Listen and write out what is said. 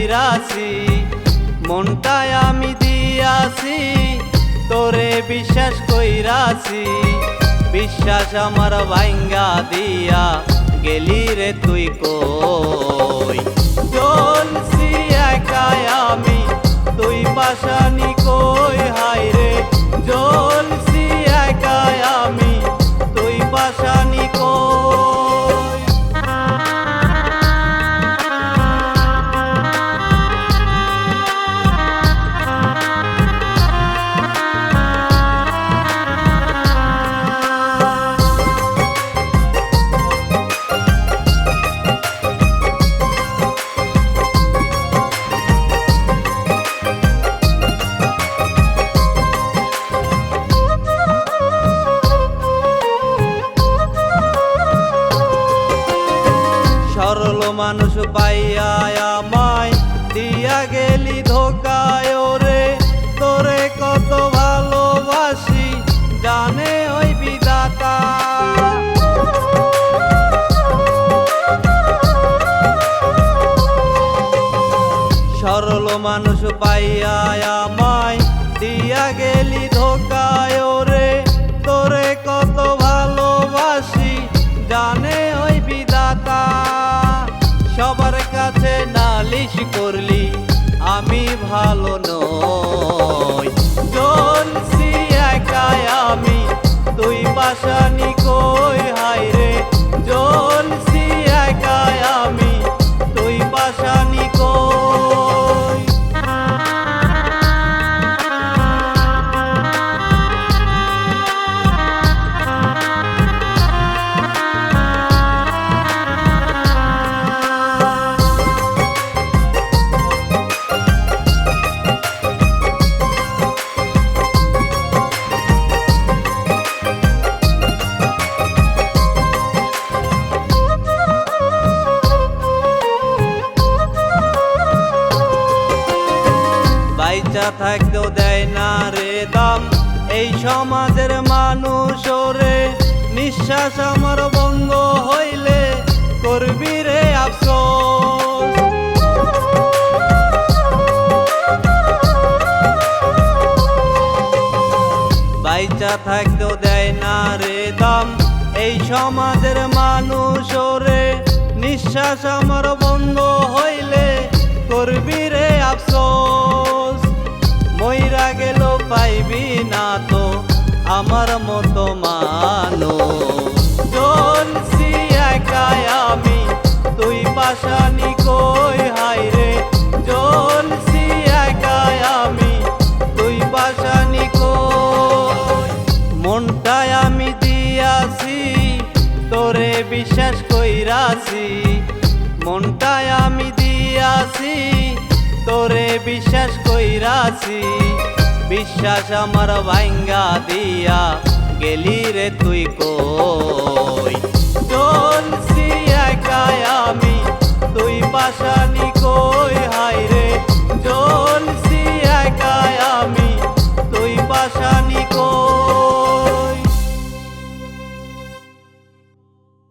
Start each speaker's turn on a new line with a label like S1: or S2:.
S1: কইরাছি, মনটায় আমি দিয়াছি তোরে বিশ্বাস কইরাছি। বিশ্বাস আমার ভাঙ্গা দিয়া গেলি রে তুই কই। চলছি একাই আমি তুই পাশানি কই, হাই রে চলছি একাই আমি তুই পাশানি কই। সরল মানুষ পাইয়া আমায় দিয়া গেলি ধোকায় রে, তোরে কত ভালোবাসি জানে ওই বিধাতা। সরল মানুষ পাইয়া আমায় দিয়া গেলি ধোকায় রে, তোরে কত ভালোবাসি জানে ওই বিধাতা। সবার কাছে নালিশ করলি আমি ভালো নই, চলছি একাই আমি তুই পাশানি কই, হাই রে চলছি একাই আমি তুই পাশানি কই। বাইচা থাকতেও দেয় না রে দাম এই সমাজের মানুষ রে, নিঃশ্বাস আমার বন্ধ হইলে করবি রে আফসোস। বাইচা থাকতেও দেয় না রে দাম এই সমাজের মানুষ রে, নিঃশ্বাস আমার বন্ধ হইলে করবি রে আফসোস। মইরা গেল পাইবি না তো আমার মতো মানুষ, চলছি একাই আমি তুই পাশানি কই, হাই রে চলছি একাই আমি তুই পাশানি কই। মনটায় আমি দিয়াছি তোরে বিশ্বাস কইরাছি, মনটায় আমি দিয়াছি তোরে বিশ্বাস কইরাছি। বিশ্বাস আমার ভাঙ্গা দিয়া গেলি রে তুই কই। চলছি একাই আমি তুই পাশানি